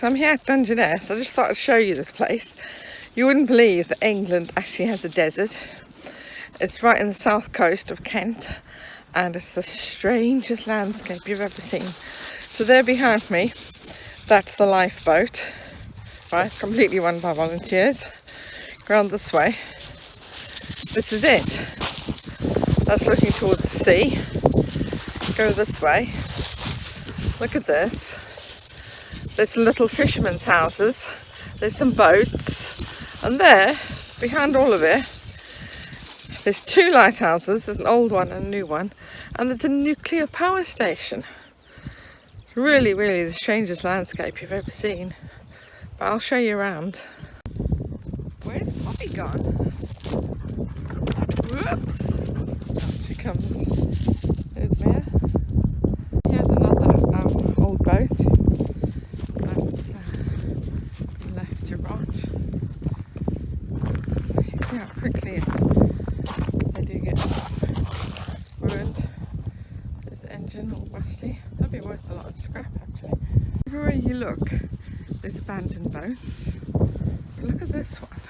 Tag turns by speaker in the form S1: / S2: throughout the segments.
S1: So I'm here at Dungeness. I just thought I'd show you this place. You wouldn't believe that England actually has a desert. It's right in the south coast of Kent, and it's the strangest landscape you've ever seen. So there behind me, that's the lifeboat, right? Completely run by volunteers. Go around this way. This is it. That's looking towards the sea. Go this way. Look at this. There's little fishermen's houses. There's some boats. And there, behind all of it, there's two lighthouses. There's an old one and a new one. And there's a nuclear power station. It's really, really the strangest landscape you've ever seen. But I'll show you around. Where's Poppy gone? Whoops! She comes. There's Mia. Here's another old boat. That's been left to rot. You see how quickly they do get ruined. This engine all rusty. That'd be worth a lot of scrap actually. Everywhere you look, there's abandoned boats. But look at this one.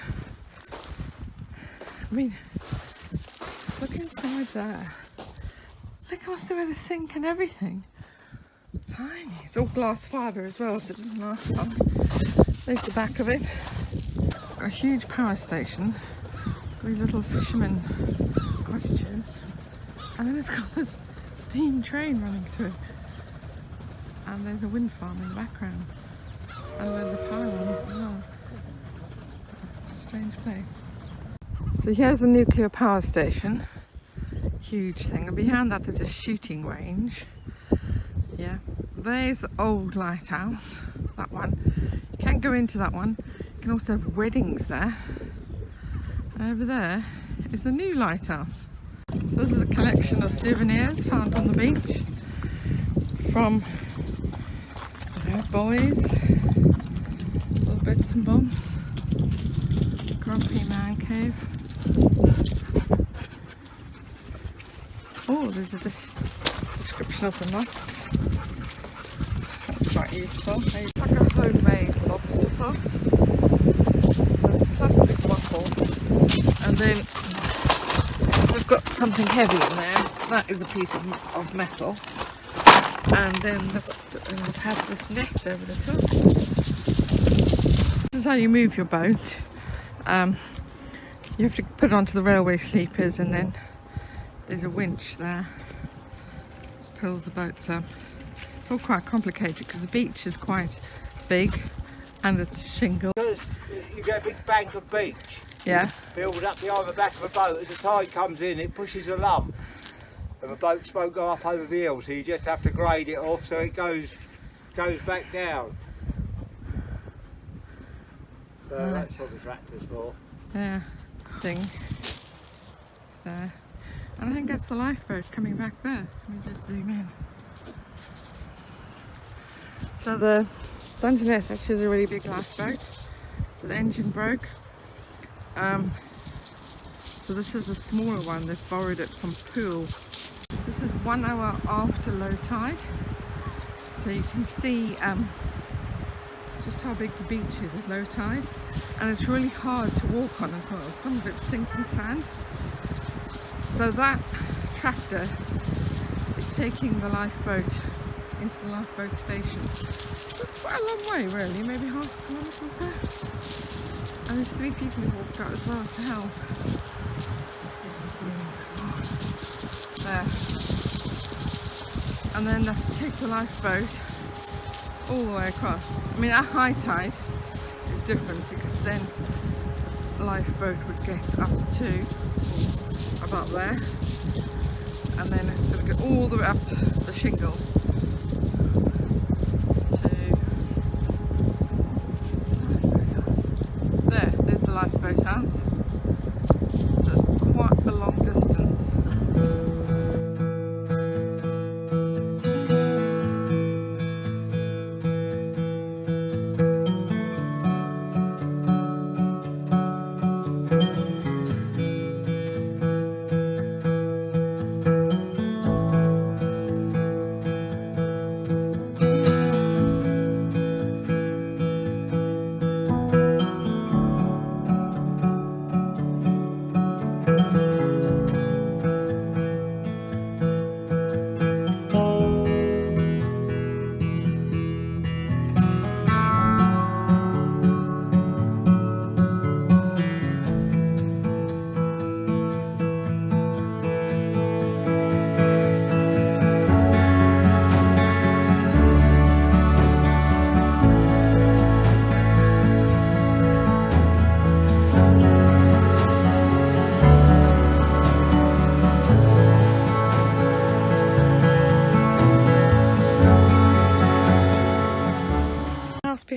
S1: I mean, look inside there. Look how much they're to sink and everything. Tiny. It's all glass fibre as well, so it doesn't last long. There's the back of it. A huge power station. These little fishermen cottages. And then it's got this steam train running through. And there's a wind farm in the background. And there's a pylons as well. It's a strange place. So here's the nuclear power station. Huge thing. And behind that there's a shooting range. Yeah. There's the old lighthouse. That one. You can't go into that one. You can also have weddings there. And over there is the new lighthouse. So this is a collection of souvenirs found on the beach from boys, little bits and bobs. Grumpy man cave. Oh, there's a description of the nuts. That's quite useful. It's like a homemade lobster pot. So it's a plastic bottle, and then we've got something heavy in there. That is a piece of metal, and then they've had this net over the top. This is how you move your boat. You have to put it onto the railway sleepers, and then there's a winch there, pulls the boats up. It's all quite complicated because the beach is quite big and it's shingle.
S2: Because you get a big bank of beach,
S1: yeah,
S2: build up behind the back of a boat. As the tide comes in, it pushes a lump, and the boats won't go up over the hill, so you just have to grade it off so it goes back down. So
S1: right.
S2: That's what the tractor's for.
S1: Yeah, thing there. And I think that's the lifeboat coming back there. Let me just zoom in. So the Dungeness actually is a really big lifeboat. So the engine broke. So this is a smaller one. They've borrowed it from Poole. This is 1 hour after low tide. So you can see just how big the beach is at low tide. And it's really hard to walk on as well. Some of it's sinking sand. So that tractor is taking the lifeboat into the lifeboat station. It's quite a long way really, maybe half a kilometre or so. And there's 3 people who walked out as well to help. There. And then they have to take the lifeboat all the way across. I mean at high tide it's different because then the lifeboat would get up to about there, and then it's going to go all the way up the shingle to there. There's the lifeboat house. So it's quite a long distance.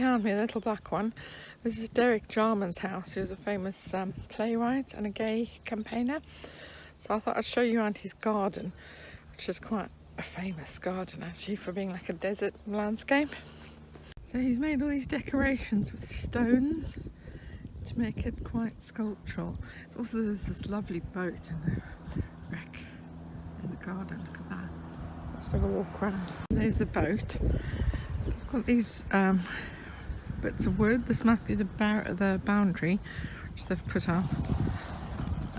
S1: behind me, the little black one, this is Derek Jarman's house, who's a famous playwright and a gay campaigner. So I thought I'd show you around his garden, which is quite a famous garden actually for being like a desert landscape. So he's made all these decorations with stones to make it quite sculptural. It's also, there's this lovely boat in the wreck in the garden. Look at that. Let's have a walk around. There's the boat. They've got these bits of wood. This must be the boundary which they've put up.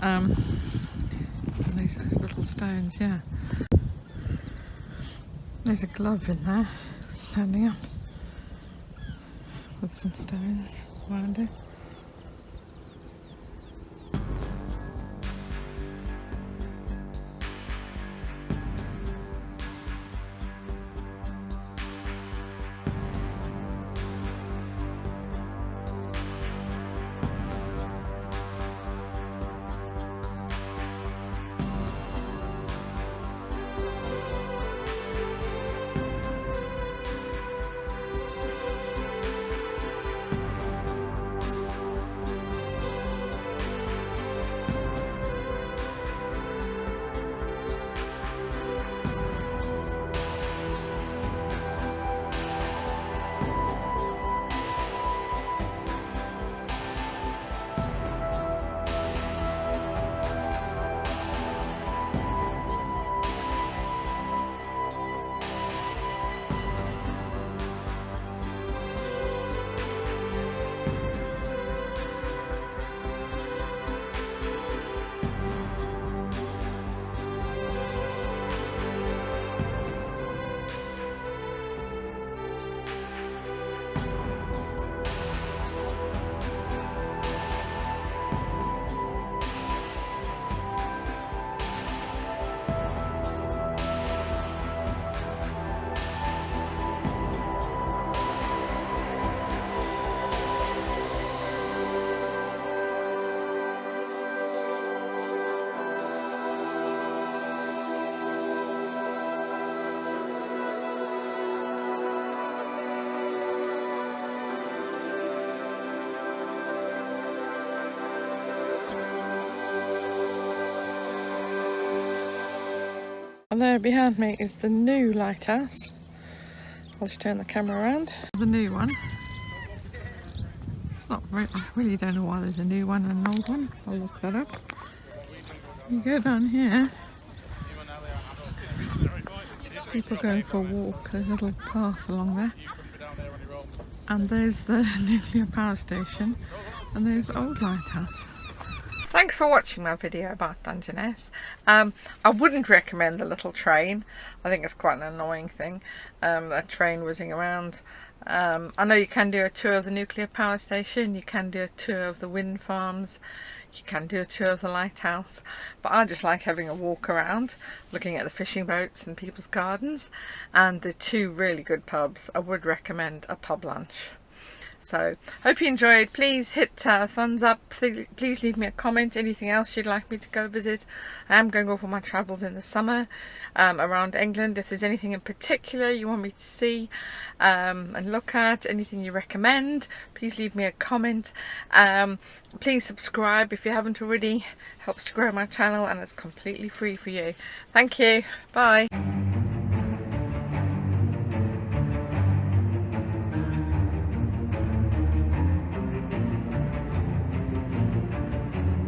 S1: And these little stones, yeah. There's a glove in there, standing up, with some stones around it. And there behind me is the new lighthouse. I'll just turn the camera around. The new one. It's not very, I really don't know why there's a new one and an old one. I'll look that up. You go down here. People going for a walk. There's a little path along there. And there's the nuclear power station. And there's the old lighthouse. Thanks for watching my video about Dungeness. I wouldn't recommend the little train. I think it's quite an annoying thing, that train whizzing around. I know you can do a tour of the nuclear power station, you can do a tour of the wind farms, you can do a tour of the lighthouse, but I just like having a walk around, looking at the fishing boats and people's gardens, and the two really good pubs. I would recommend a pub lunch. So, hope you enjoyed. Please hit thumbs up. Please leave me a comment. Anything else you'd like me to go visit. I am going off on my travels in the summer around England. If there's anything in particular you want me to see and look at, anything you recommend, please leave me a comment. Please subscribe if you haven't already. Helps to grow my channel and it's completely free for you. Thank you. Bye.